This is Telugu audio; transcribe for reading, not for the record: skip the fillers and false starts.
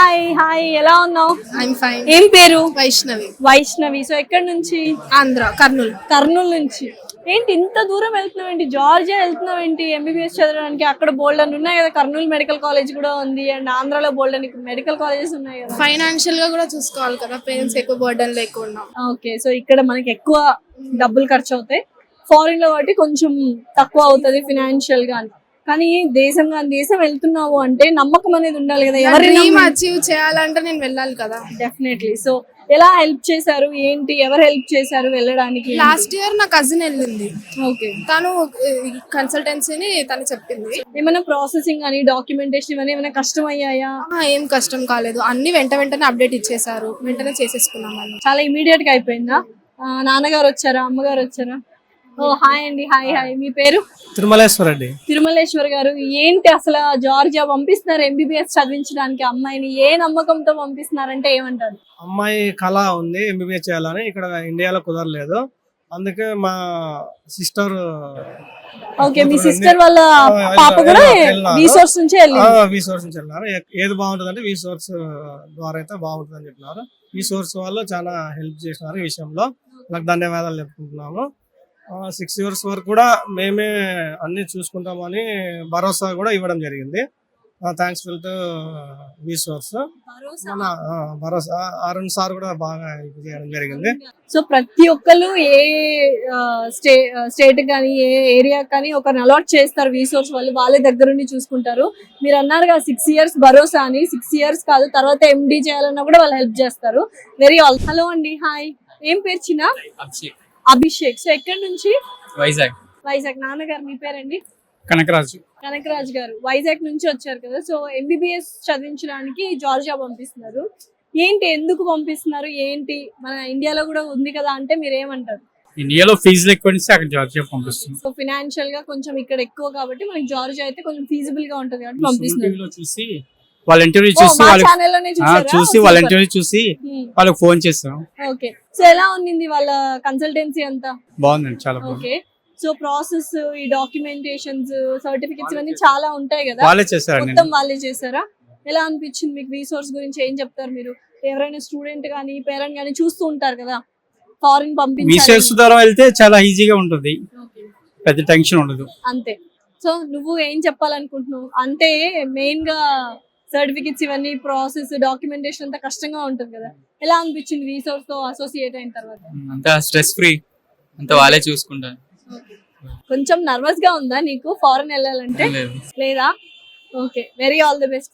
హాయ్ హాయ్ ఎలా ఉన్నావు? I'm fine. ఏం పేరు? వైష్ణవి. వైష్ణవి. సో ఎక్కడి నుంచి? ఆంధ్ర, కర్నూలు. కర్నూలు నుంచి. ఏంటి ఇంత దూరం వెళ్తున్నావు ఏంటి? జార్జియా వెళ్తున్నావు ఏంటి ఎంబీబీఎస్ చదవడానికి? అక్కడ బోల్డ్ అని ఉన్నాయి కదా, కర్నూలు మెడికల్ కాలేజ్ కూడా ఉంది అండ్ ఆంధ్రాలో బోల్డ్ అని మెడికల్ కాలేజెస్ ఉన్నాయి కదా. ఫైనాన్షియల్ గా కూడా చూసుకోవాలి కదా, పేరెంట్స్ ఎక్కువ బర్డన్ లేకుండా. ఓకే, సో ఇక్కడ మనకి ఎక్కువ డబ్బులు ఖర్చు అవుతాయి, ఫారిన్ లో కాబట్టి కొంచెం తక్కువ అవుతుంది ఫినాన్షియల్ గా. కానీ దేశం వెళ్తున్నావు అంటే నమ్మకం అనేది ఉండాలి కదా. డ్రీమ్ అచీవ్ చేయాలంటే నేను వెళ్ళాలి కదా. డెఫినెట్లీ. సో ఎలా హెల్ప్ చేశారు ఏంటి? ఎవరు హెల్ప్ చేశారు వెళ్ళడానికి? లాస్ట్ ఇయర్ నా కజిన్ వెళ్ళింది. ఓకే, తను కన్సల్టెన్సీని తను చెప్పింది. ఏమైనా ప్రాసెసింగ్ అని డాక్యుమెంటేషన్ ఇవన్నీ ఏమైనా కష్టం అయ్యాయా? ఏం కష్టం కాలేదు, అన్ని వెంటనే అప్డేట్ ఇచ్చేసారు, వెంటనే చేసేసుకున్నాం. చాలా ఇమీడియట్ గా అయిపోయిందా? నాన్నగారు వచ్చారా, అమ్మగారు వచ్చారా? ఓ హాయ్ అండి. Hi hi. మీ పేరు? తిరుమలేశ్వర్ రెడ్డి. తిరుమలేశ్వర్ గారు. ఏంటి అసలు జార్జియా పంపిస్తున్నారు ఎంబీబీఎస్ చదివించడానికి అమ్మాయిని? ఏ నమ్మకంతో పంపిస్తున్నారంటే ఏమంటారు? అమ్మాయి కళ ఉంది ఎంబీబీఎస్ చేయాలని, ఇక్కడ ఇండియాలో కుదరలేదు, అందుకే మా సిస్టర్. ఓకే, మీ సిస్టర్ వాళ్ళ పాప కూడా రీసోర్స్ నుంచి రీసోర్స్ నుంచి వెళ్ళినారు. ఏది బాగుంటుంది అంటే రీసోర్స్ ద్వారా అయితే బాగుంటుంది అని చెప్పినారు. రీసోర్స్ వాళ్ళు చాలా హెల్ప్ చేసినారు ఈ విషయంలో, నాకు ధన్యవాదాలు చెప్పుకుంటున్నాము. 6 years వరకు కూడా మేమే అన్ని చూసుకుంటామని భరోసా కూడా ఇవ్వడం జరిగింది. థ్యాంక్స్ఫుల్ టు రీసోర్స్. మన భరోసా అరుణ్ సార్ కూడా బాగా ఇది చేయడం జరిగింది. సో ప్రతి ఒక్కరు ఏ స్టేట్ కానీ ఏ ఏరియా కానీ ఒకరిని అలాట్ చేస్తారు రీసోర్స్ వాళ్ళు, వాళ్ళే దగ్గరుండి చూసుకుంటారు. మీరు అన్నారు కదా 6 years భరోసా అని. 6 years కాదు, తర్వాత ఎండి చేయాలన్నా కూడా వాళ్ళు హెల్ప్ చేస్తారు. Very all. హలో అండి. హాయ్. ఏం పేరు? చిన్న అభిషేక్. సో ఎక్కడి నుంచి? వైజాగ్. వైజాగ్. నాన్నగారు మీ పేరండి? కనకరాజు. కనకరాజు గారు వైజాగ్ నుంచి వచ్చారు కదా. సో ఎంబీబీఎస్ చదివించడానికి జార్జియా పంపిస్తున్నారు. ఏంటి, ఎందుకు పంపిస్తున్నారు ఏంటి? మన ఇండియాలో కూడా ఉంది కదా అంటే మీరు ఏమంటారు? ఇండియాలో ఫీజులు ఎక్కువ ఇస్తే అక్కడ జార్జియా పంపిస్తున్నారు. సో ఫినాన్షియల్ గా కొంచెం ఇక్కడ ఎక్కువ కాబట్టి మనకి జార్జియా అయితే కొంచెం ఫీజిబుల్ గా ఉంటుంది కాబట్టి పంపిస్తున్నారు. చూసి వాళ్ళ ఇంటర్వ్యూ చూసి వాళ్ళ ఇంటర్వ్యూ చూసి వాళ్ళకి ఫోన్ చేస్తాం. ఓకే, సో ఎలా ఉంది వాళ్ళ కన్సల్టెన్సీ అంతా? బాగుందండి, చాలా బాగుంది. ఓకే, సో ప్రాసెస్, ఈ డాక్యుమెంటేషన్స్, సర్టిఫికెట్స్ ఇవన్నీ చాలా ఉంటాయి కదా, వాళ్ళే చేస్తారండి. మొత్తం వాళ్ళే చేస్తారా? ఎలా అనిపించింది మీకు? రీసోర్స్ గురించి ఏం చెప్తారు మీరు? ఎవరైనా స్టూడెంట్ గానీ పేరెంట్ గానీ చూస్తూ ఉంటారు కదా, ఫారిన్ పంపించాలి, రీసెర్చ్ ద్వారా వెళ్తే చాలా ఈజీగా ఉంటుంది, పెద్ద టెన్షన్ ఉండదు. అంతే. సో నువ్వు ఏం చెప్పాలనుకుంటున్నావు? అంటే మెయిన్ గా సర్టిఫికెట్స్ ఇవన్నీ ప్రాసెస్ డాక్యుమెంటేషన్ అంతా కష్టంగా ఉంటుంది కదా, ఎలా అనిపించింది రీసోర్స్ తో అసోసియేట్ అయిన తర్వాత? అంతా స్ట్రెస్ ఫ్రీ, అంతా వాళ్ళే చూసుకుంటారు. కొంచెం నర్వస్ గా ఉందా నీకు ఫారెన్ వెళ్ళాలంటే? లేదా? Okay, very all the best.